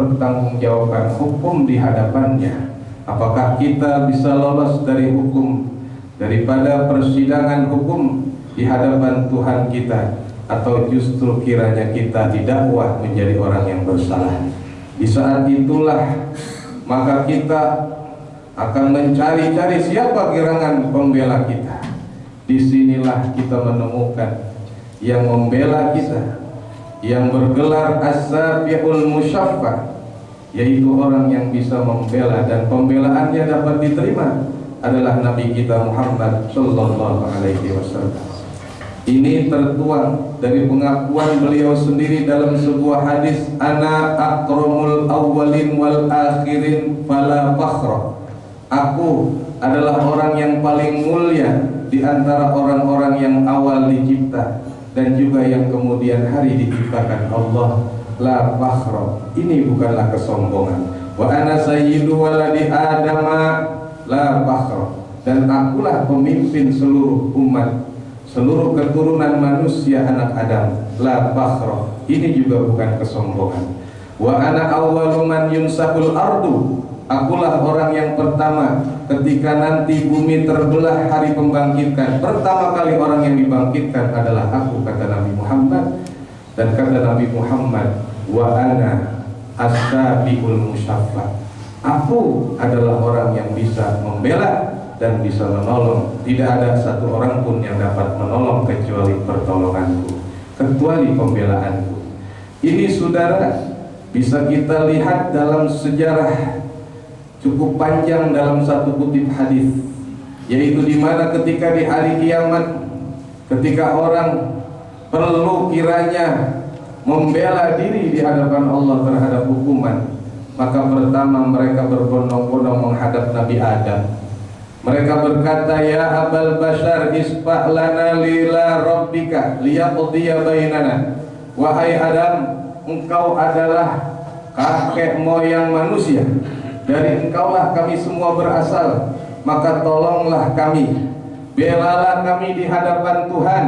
mempertanggungjawabkan hukum di hadapannya. Apakah kita bisa lolos dari hukum, daripada persidangan hukum di hadapan Tuhan kita, atau justru kiranya kita didakwah menjadi orang yang bersalah. Di saat itulah maka kita akan mencari-cari siapa gerangan pembela kita. Disinilah kita menemukan yang membela kita, yang bergelar as-sabiqul musyaffah, yaitu orang yang bisa membela dan pembelaannya dapat diterima adalah Nabi kita Muhammad sallallahu alaihi wasallam. Ini tertuang dari pengakuan beliau sendiri dalam sebuah hadis, ana akramul awwalin wal akhirin fala fakhra. Aku adalah orang yang paling mulia di antara orang-orang yang awal dicipta dan juga yang kemudian hari diciptakan Allah. La fakhra, ini bukanlah kesombongan. Wa ana sayyidu waladi adama la fakhra, dan akulah pemimpin seluruh umat, seluruh keturunan manusia anak Adam. La fakhra, ini juga bukan kesombongan. Wa ana awwalu man yunsakul ardu, akulah orang yang pertama ketika nanti bumi terbelah hari pembangkitan. Pertama kali orang yang dibangkitkan adalah aku, kata Nabi Muhammad. Dan kata Nabi Muhammad, wa ana as-sabiqul musyaffah, aku adalah orang yang bisa membela dan bisa menolong. Tidak ada satu orang pun yang dapat menolong kecuali pertolonganku, kecuali pembelaanku. Ini saudara bisa kita lihat dalam sejarah cukup panjang dalam satu kutip hadis, yaitu di mana ketika di hari kiamat, ketika orang perlu kiranya membela diri di hadapan Allah terhadap hukuman, maka pertama mereka berbondong-bondong menghadap Nabi Adam. Mereka berkata, ya abal bashar isfa' lana lila rabbika liyaqdiya bainana. Wahai Adam, engkau adalah kakek moyang manusia, dari engkaulah kami semua berasal, maka tolonglah kami, belalah kami di hadapan Tuhan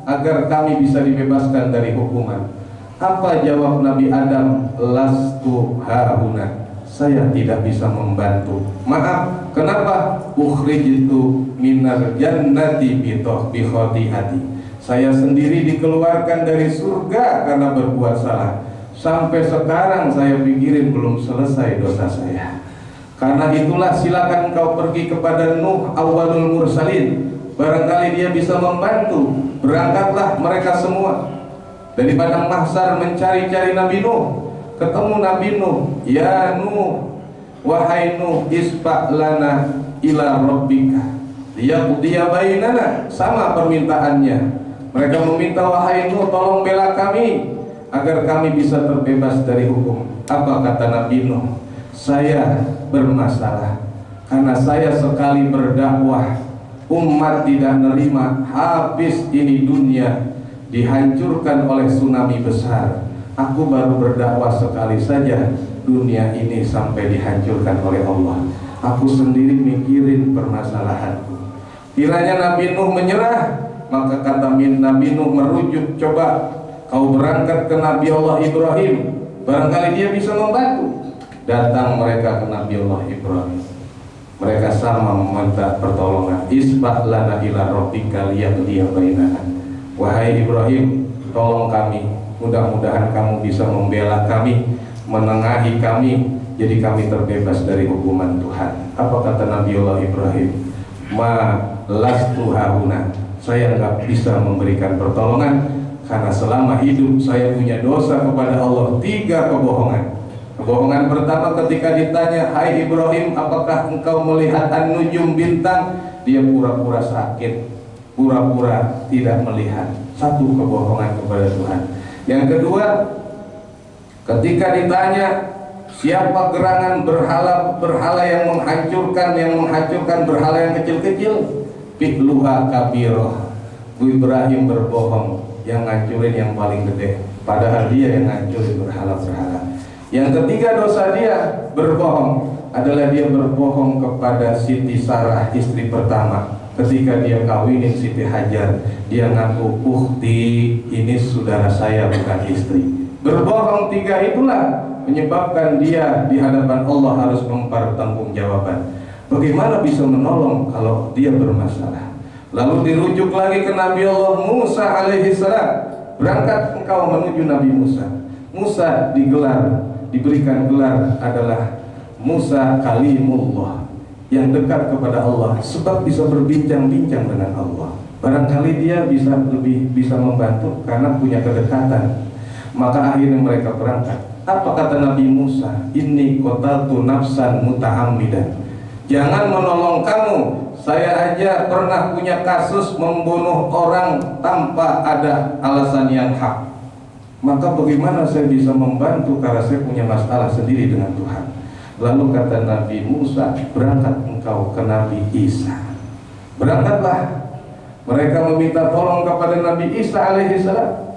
agar kami bisa dibebaskan dari hukuman. Apa jawab Nabi Adam? Lastu hahuna, saya tidak bisa membantu. Maaf, kenapa? Ukhrijtu minar jannati bi khati'ati, saya sendiri dikeluarkan dari surga karena berbuat salah. Sampai sekarang saya pikirin belum selesai dosa saya. Karena itulah silakan kau pergi kepada Nuh awwalul mursalin, barangkali dia bisa membantu. Berangkatlah mereka semua dari padang mahsyar mencari-cari Nabi Nuh. Ketemu Nabi Nuh, ya Nuh, wahai Nuh, isfa' lana ila rabbika liyaqdiya bainana. Sama permintaannya. Mereka meminta, wahai Nuh, tolong bela kami agar kami bisa terbebas dari hukum. Apa kata Nabi Nuh? Saya bermasalah karena saya sekali berdakwah, umat tidak nerima, habis ini dunia dihancurkan oleh tsunami besar. Aku baru berdakwah sekali saja, dunia ini sampai dihancurkan oleh Allah. Aku sendiri mikirin permasalahanku. Kiranya Nabi Nuh menyerah, maka kata Nabi Nuh merujuk, coba kau berangkat ke Nabi Allah Ibrahim, barangkali dia bisa membantu. Datang mereka ke Nabi Allah Ibrahim. Mereka sama meminta pertolongan. Isfa' lana ila rabbika liyaqdiya bainana. Wahai Ibrahim, tolong kami. Mudah-mudahan kamu bisa membela kami, menengahi kami, jadi kami terbebas dari hukuman Tuhan. Apa kata Nabi Allah Ibrahim? Ma lastu hahuna, saya enggak bisa memberikan pertolongan karena selama hidup saya punya dosa kepada Allah 3 kebohongan. Kebohongan pertama ketika ditanya, hai Ibrahim, apakah engkau melihat an-nujum bintang? Dia pura-pura sakit, pura-pura tidak melihat. 1 kebohongan kepada Tuhan. Yang kedua, ketika ditanya siapa gerangan berhala yang menghancurkan berhala yang kecil-kecil, fi'luha kabiroh. Ibrahim berbohong, yang ngancurin yang paling gede, padahal dia yang ngancurin berhala-berhala. Yang ketiga dosa dia berbohong adalah dia berbohong kepada Siti Sarah, istri pertama. Ketika dia kawinin Siti Hajar, dia ngaku, ukhti, ini saudara saya bukan istri. Berbohong 3 itulah menyebabkan dia di hadapan Allah harus mempertanggungjawabkan. Bagaimana bisa menolong kalau dia bermasalah? Lalu dirujuk lagi ke Nabi Allah Musa alaihi salam. Berangkat engkau menuju Nabi Musa. Musa diberikan gelar adalah Musa Kalimullah, yang dekat kepada Allah sebab bisa berbincang-bincang dengan Allah. Barangkali dia lebih bisa membantu karena punya kedekatan. Maka akhirnya mereka berangkat. Apa kata Nabi Musa? Inni qataltu nafsan muta'ammidan. Jangan menolong kamu. Saya aja pernah punya kasus membunuh orang tanpa ada alasan yang hak. Maka bagaimana saya bisa membantu karena saya punya masalah sendiri dengan Tuhan. Lalu kata Nabi Musa, berangkat engkau ke Nabi Isa. Berangkatlah. Mereka meminta tolong kepada Nabi Isa alaihissalam.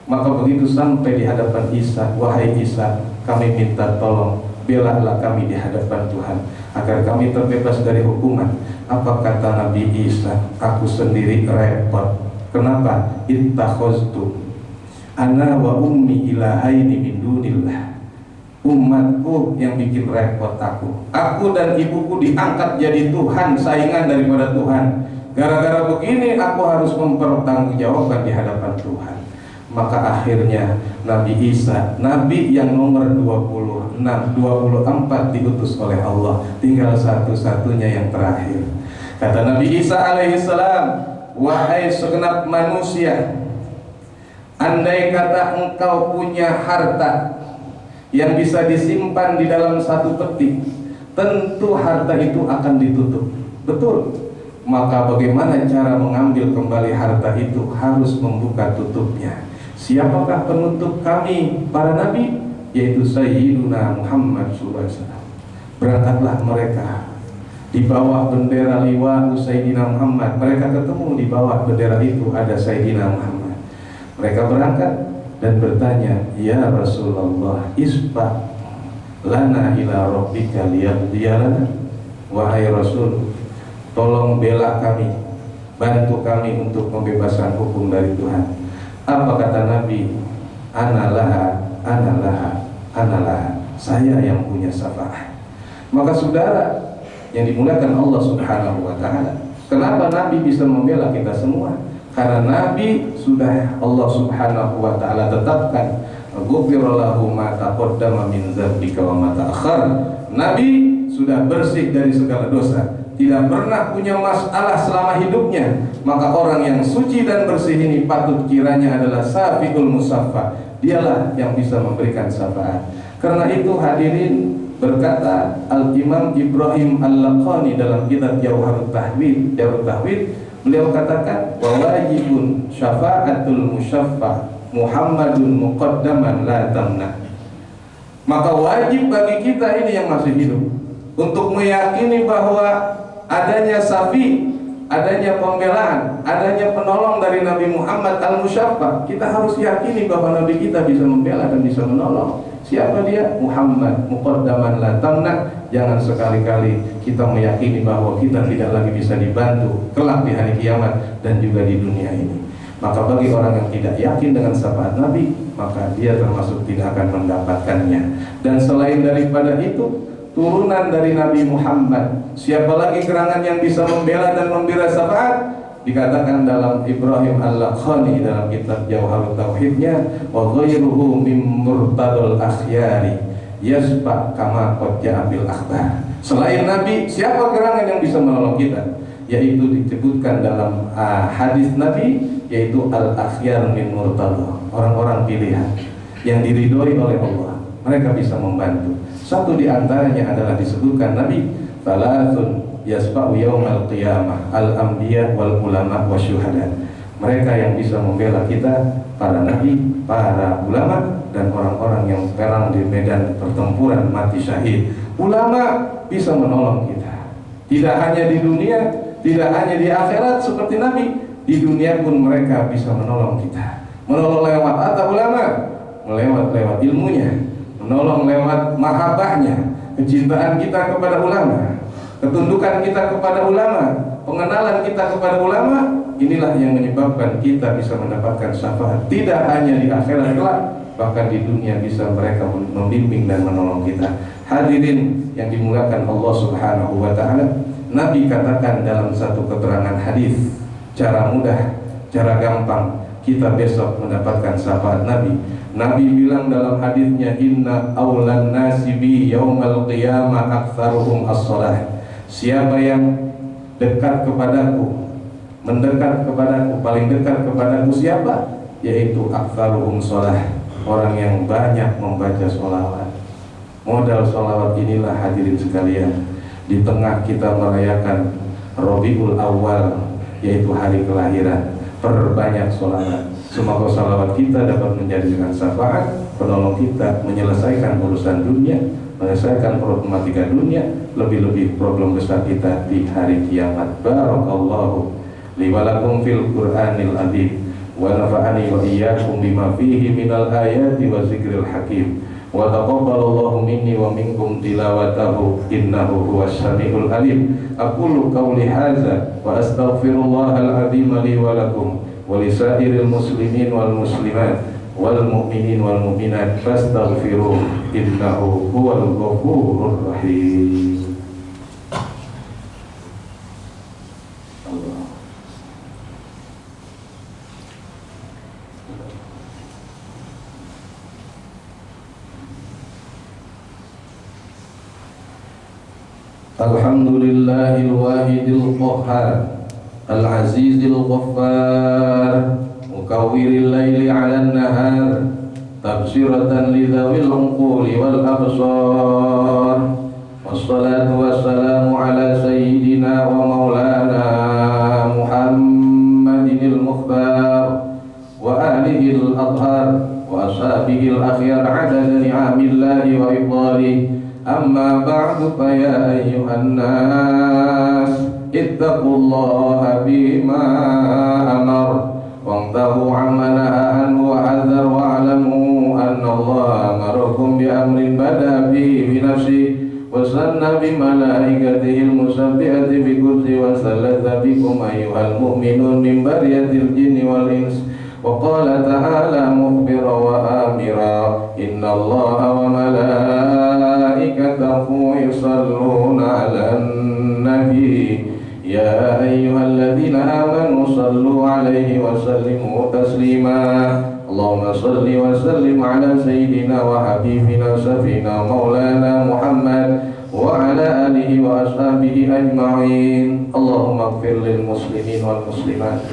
Maka begitu sampai di hadapan Isa, wahai Isa, kami minta tolong, belalah kami di hadapan Tuhan agar kami terbebas dari hukuman. Apa kata Nabi Isa? Aku sendiri repot. Kenapa? Ittakhaztu ana wa ummi ilahaini min dunillah. Umatku yang bikin repot aku. Aku dan ibuku diangkat jadi Tuhan, saingan daripada Tuhan. Gara-gara begini aku harus mempertanggungjawabkan di hadapan Tuhan. Maka akhirnya Nabi Isa, Nabi yang nomor 24 diutus oleh Allah, tinggal satu-satunya yang terakhir. Kata Nabi Isa alaihissalam, wahai segenap manusia, andai kata engkau punya harta yang bisa disimpan di dalam satu peti, tentu harta itu akan ditutup. Betul. Maka bagaimana cara mengambil kembali harta itu? Harus membuka tutupnya. Siapakah penutup kami para nabi? Yaitu Sayyiduna Muhammad SAW. Berangkatlah mereka di bawah bendera liwa Sayyidina Muhammad. Mereka ketemu di bawah bendera itu ada Sayyidina Muhammad. Mereka berangkat dan bertanya, ya Rasulullah, isfa lana ila rabbika liyaqdiyalana. Wahai Rasul, tolong bela kami, bantu kami untuk membebaskan hukum dari Tuhan. Apa kata Nabi? Analaha, analaha, analaha. Saya yang punya syafaat. Maka saudara yang dimuliakan Allah Subhanahu wa ta'ala, kenapa Nabi bisa membela kita semua? Karena Nabi sudah Allah Subhanahu wa ta'ala tetapkan, ghufira lahu ma taqaddama min dzambika wa ma ta'akhkhar. Nabi sudah bersih dari segala dosa, tidak pernah punya masalah selama hidupnya. Maka orang yang suci dan bersih ini patut kiranya adalah Safiul Musaffa. Dialah yang bisa memberikan syafaat. Karena itu hadirin, berkata Al-Imam Ibrahim Al-Laqani dalam kitab Jawharut Tahwid, beliau katakan wa wajibun syafa'atul musyaffa Muhammadun muqaddaman la tamna. Maka wajib bagi kita ini yang masih hidup untuk meyakini bahwa adanya syafi', adanya pembelaan, adanya penolong dari Nabi Muhammad al-Musyaffa. Kita harus yakini bahwa Nabi kita bisa membela dan bisa menolong. Siapa dia? Muhammad muqaddaman la tamna. Jangan sekali-kali kita meyakini bahwa kita tidak lagi bisa dibantu kelak di hari kiamat dan juga di dunia ini. Maka bagi orang yang tidak yakin dengan syafaat Nabi, maka dia termasuk tidak akan mendapatkannya. Dan selain daripada itu, turunan dari Nabi Muhammad, siapa lagi gerangan yang bisa membela dan membela syafaat? Dikatakan dalam Ibrahim Al-Laqani dalam kitab Jawharut Tauhidnya, wa ghairuhu mim murtadul akhyari yasfa kama qad ja'a bil akhbar. Selain Nabi, siapa gerangan yang bisa menolong kita? Yaitu disebutkan dalam hadis Nabi, yaitu al-akhyar min murtadul, orang-orang pilihan yang diridhoi oleh Allah. Mereka bisa membantu. Satu di antaranya adalah disebutkan Nabi, salatsun yasfa'u yaumal qiyamah al-anbiya wal ulama wasyuhada. Mereka yang bisa membela kita, para nabi, para ulama, dan orang-orang yang perang di medan pertempuran mati syahid. Ulama bisa menolong kita, tidak hanya di dunia, tidak hanya di akhirat seperti Nabi. Di dunia pun mereka bisa menolong kita. Menolong lewat apa ulama? Lewat ilmunya, menolong lewat mahabbahnya, kecintaan kita kepada ulama, ketundukan kita kepada ulama, pengenalan kita kepada ulama. Inilah yang menyebabkan kita bisa mendapatkan syafaat, tidak hanya di akhirat kelak, bahkan di dunia bisa mereka membimbing dan menolong kita. Hadirin yang dimuliakan Allah Subhanahu wa taala, Nabi katakan dalam satu keterangan hadis, cara mudah, cara gampang kita besok mendapatkan syafaat Nabi. Nabi bilang dalam hadisnya, inna aulan nasi bi yaumal qiyamah aktsaruhum as-shalah. Siapa yang dekat kepadaku, mendekat kepadaku, paling dekat kepadaku siapa? Yaitu aktsaruhum shalah, orang yang banyak membaca sholawat. Modal sholawat inilah hadirin sekalian, di tengah kita merayakan Rabiul Awal, yaitu hari kelahiran, perbanyak sholawat. Semoga sholawat kita dapat menjadikan syafaat penolong kita menyelesaikan urusan dunia, menyelesaikan problematika dunia, lebih-lebih problem besar kita di hari kiamat. Barakallahu li wa lakum fil Qur'anil azim wa nafa'ani wa iyyakum bima fihi minal ayati wa zikril hakim. Wa taqabbalallahu minni wa minkum tilawatahu innahu huwas samiul alim. Aqulu qawli hadza wa astaghfirullahal azim li wa lakum wa lisairil muslimin wal muslimat wal mu'minin wal mu'minat fastaghfiruh innahu huwal ghafurur rahim. Alhamdulillahil wahidil qahhar al-azizil ghaffar mukawwiril laili 'alan nahar tabsiratan lidzawil uquli wal absar. Wassalatu wassalamu ala sayyidina wa maulana Muhammadinil mukhtar wa alihil adhar wa ashabihil akhyar 'adada ni'amillahi wa ifdalihi. Amma ba'du fa ya ayyuhan nas ittaqullaha bima amar wangtahu amma naha anhu wa hadzar wa'lamu anna Allah amarakum bi amrin bada bihi bi nafsihi wa sanna bi malaikatihi al-musabbihati bi qudsi wa sallatha bikum ayyuhal mu'minun min bariyatil jinni wal ins. Wa qala ta'ala mukhbira wa amira inna Allaha wa malaikatahu yusalluna 'alan nabi ya ayyuhalladzina amanu sallu 'alaihi wa sallimu taslima. Allahumma salli wa sallim 'ala sayyidina wa habibina safina maulana Muhammad wa 'ala alihi wa ashabihi ajma'in. Allahumma ighfir lil muslimin wal muslimat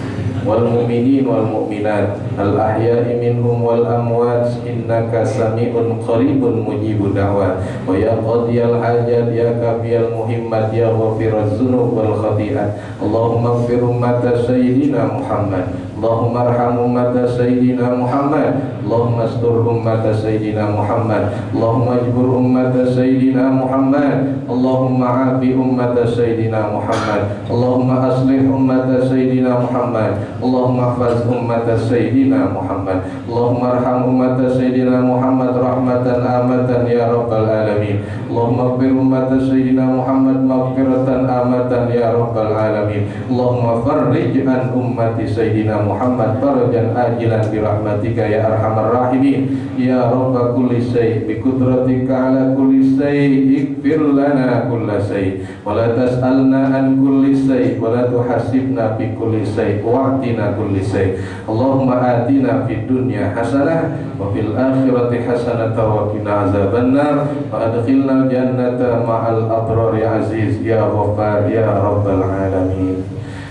wal mu'minin wal mu'minat al ahya'i minhum wal amwat innaka sami'un qaribun mujibud da'wat wa ya qadiyal hajat ya kafiyal muhimmat ya ghafiraz dzunub wal khati'at. Allahumma ighfir ummata sayyidina Muhammad, Allahumma arham ummata sayyidina Muhammad, Allahumma astur ummata sayyidina Muhammad, Allahumma ajbur ummata sayyidina Muhammad, Allahumma afi ummata sayyidina Muhammad, Allahumma aslih ummata sayyidina Muhammad, Allahumma hafaz ummata sayyidina Muhammad, Allahumma arham ummata sayyidina Muhammad rahmatan amatan ya rabbal alamin. Allahumma ighfir ummata sayyidina Muhammad maghfiratan amatan ya rabbal alamin. Allahumma farrij an ummati sayyidina Muhammad farajan ajilan bi rahmatika ya arhamar rahimin. Ya rabb kulli syai' bi qudratika ala kulli syai' ighfir lana kulla syai' wa la tas'alna an kulli syai' wa la tuhasibna bi kulli syai' wa'tina kulli syai'. Allahumma atina fid dunya hasanah wa fil akhirati hasanah wa qina azabannar wa adkhilna jannata ma'al abrar ya aziz ya ghaffar ya rabbal alamin.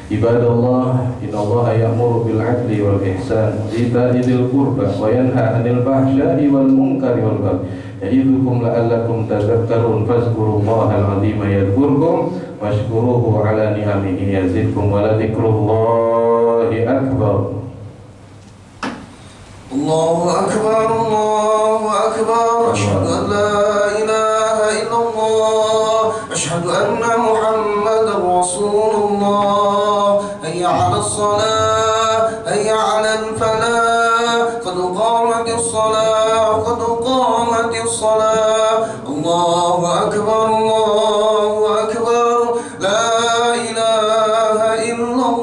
Ibadallah, innallaha ya'muru bil 'adli wal ihsan wa ita'i dzil qurba wa yanha 'anil fahsya'i wal munkari wal baghi ya'idzukum la'allakum tadhakkarun. Fazkurullahal 'azima yadhkurkum washkuruhu 'ala ni'amihi yazidkum wa la dzikrullahi akbar. Allahu akbar, Allahu akbar. Asyhadu an la ilaha illallah, asyhadu anna Muhammadar Rasulullah. Hayya 'alas shalah, hayya 'alal falah, qad qamatis shalah, qad qamatis shalah. Allahu akbar, Allahu akbar. La ilaha illallah.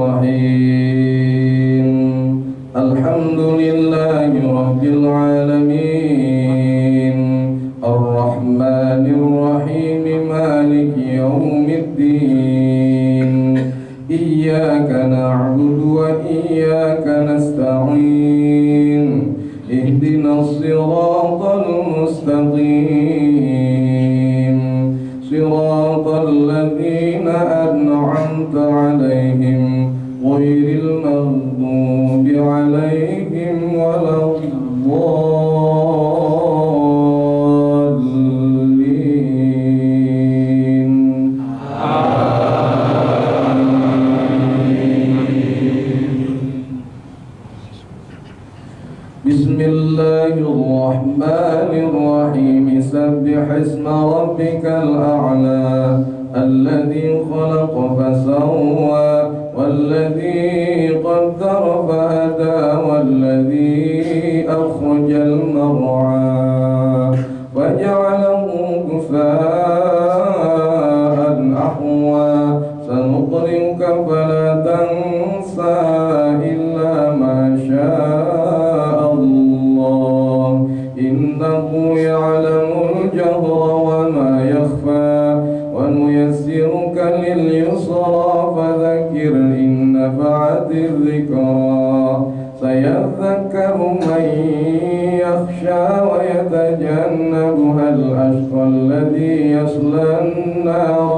الرحيم الحمد لله رب العالمين الرحمن الرحيم مالك يوم الدين إياك نعبد وإياك نستعين اهدنا الصراط المستقيم صراط الذين أنعمت عليهم غير المغضوب عليهم ولا الضالين بسم الله الرحمن الرحيم سبح اسم ربك الأعلى الذي خلق فسوى والذي قدر فهدى والذي أخرج المرعى وجعله كفاء أحوى سنقرئك فلا تنسى إلا ما شاء الله إنه يعلم الجهر وما يخفى ونيسرك لليسرى فذكر إن نفعت الذكرى سيذكر من يخشى ويتجنبها الأشقى الذي يصلى النار